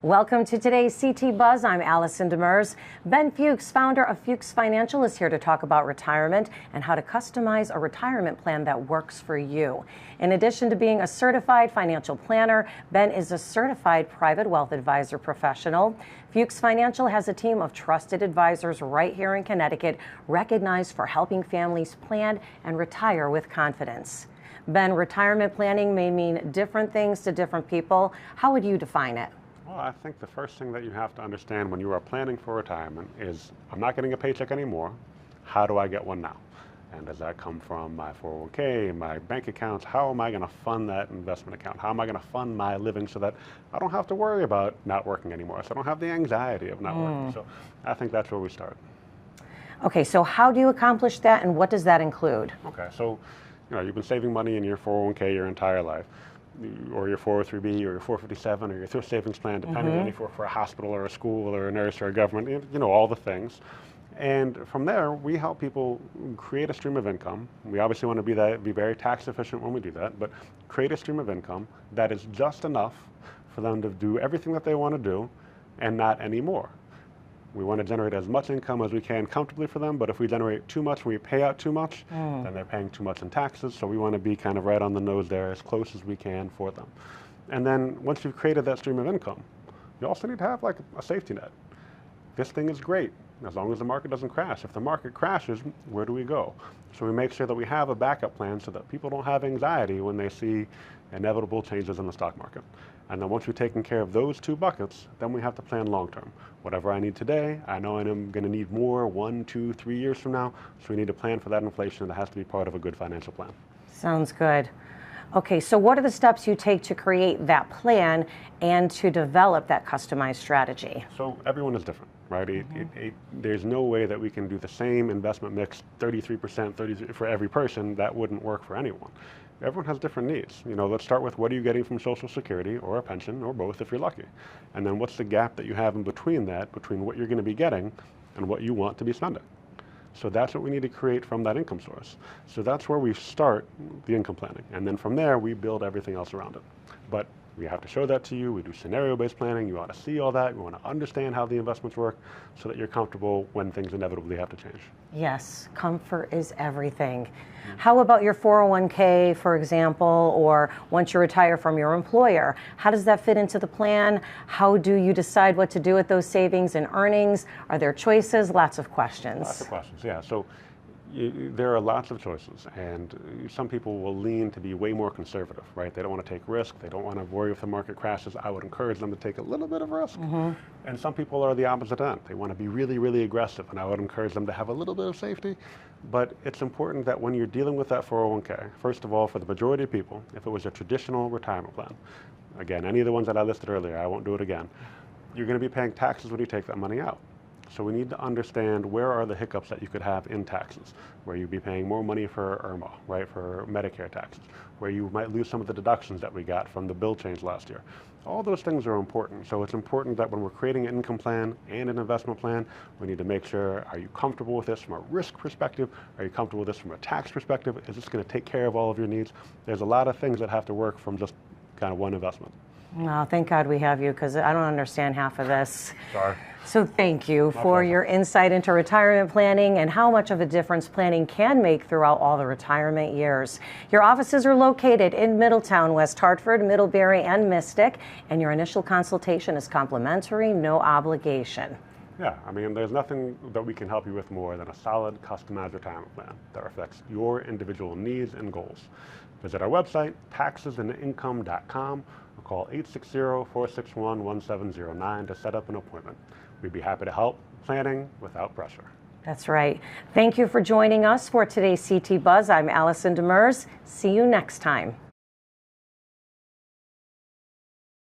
Welcome to today's CT Buzz. I'm Allison Demers. Ben Fuchs, founder of Fuchs Financial, is here to talk about retirement and how to customize a retirement plan that works for you. In addition to being a certified financial planner, Ben is a certified private wealth advisor professional. Fuchs Financial has a team of trusted advisors right here in Connecticut, recognized for helping families plan and retire with confidence. Ben, retirement planning may mean different things to different people. How would you define it? Well, I think the first thing that you have to understand when you are planning for retirement is, I'm not getting a paycheck anymore. How do I get one now? And does that come from my 401k, my bank accounts? How am I going to fund that investment account? How am I going to fund my living so that I don't have to worry about not working anymore, so I don't have the anxiety of not working? So I think that's where we start. Okay, so how do you accomplish that, and what does that include? Okay, so you've been saving money in your 401k your entire life, or your 403b or your 457 or your thrift savings plan, depending on if you're for a hospital or a school or a nurse or a government, all the things. And from there, we help people create a stream of income. We obviously want to be very tax efficient when we do that, but create a stream of income that is just enough for them to do everything that they want to do and not any more. We want to generate as much income as we can comfortably for them, but if we generate too much, we pay out too much, then they're paying too much in taxes. So we want to be kind of right on the nose there, as close as we can for them. And then once you've created that stream of income, you also need to have like a safety net. This thing is great as long as the market doesn't crash. If the market crashes, where do we go? So we make sure that we have a backup plan so that people don't have anxiety when they see inevitable changes in the stock market. And then once we've taken care of those two buckets, then we have to plan long term. Whatever I need today, I know I'm going to need more 1, 2, 3 years from now. So we need to plan for that inflation. That has to be part of a good financial plan. Sounds good. Okay, so what are the steps you take to create that plan and to develop that customized strategy? So everyone is different, right? There's no way that we can do the same investment mix, 33%, 33 for every person. That wouldn't work for anyone. Everyone has different needs. Let's start with, what are you getting from Social Security or a pension or both if you're lucky? And then what's the gap that you have in between that, between what you're going to be getting and what you want to be spending? So that's what we need to create from that income source. So that's where we start the income planning. And then from there, we build everything else around it. But we have to show that to you. We do scenario-based planning. You ought to see all that. We want to understand how the investments work so that you're comfortable when things inevitably have to change. Yes, comfort is everything. How about your 401k, for example, or once you retire from your employer? How does that fit into the plan? How do you decide what to do with those savings and earnings? Are there choices? Lots of questions. Lots of questions, yeah. So there are lots of choices, and some people will lean to be way more conservative, right? They don't want to take risk. They don't want to worry if the market crashes. I would encourage them to take a little bit of risk. And some people are the opposite end. They want to be really, really aggressive, and I would encourage them to have a little bit of safety. But it's important that when you're dealing with that 401k, first of all, for the majority of people, if it was a traditional retirement plan, again, any of the ones that I listed earlier, I won't do it again, you're going to be paying taxes when you take that money out. So we need to understand, where are the hiccups that you could have in taxes, where you'd be paying more money for IRMA, right, for Medicare taxes, where you might lose some of the deductions that we got from the bill change last year. All those things are important. So it's important that when we're creating an income plan and an investment plan, we need to make sure, are you comfortable with this from a risk perspective? Are you comfortable with this from a tax perspective? Is this going to take care of all of your needs? There's a lot of things that have to work from just kind of one investment. Well, thank God we have you, because I don't understand half of this. Sorry. So thank you for your insight into retirement planning and how much of a difference planning can make throughout all the retirement years. Your offices are located in Middletown, West Hartford, Middlebury, and Mystic, and your initial consultation is complimentary, no obligation. Yeah, I mean, there's nothing that we can help you with more than a solid, customized retirement plan that reflects your individual needs and goals. Visit our website, taxesandincome.com, or call 860-461-1709 to set up an appointment. We'd be happy to help, planning without pressure. That's right. Thank you for joining us for today's CT Buzz. I'm Allison Demers. See you next time.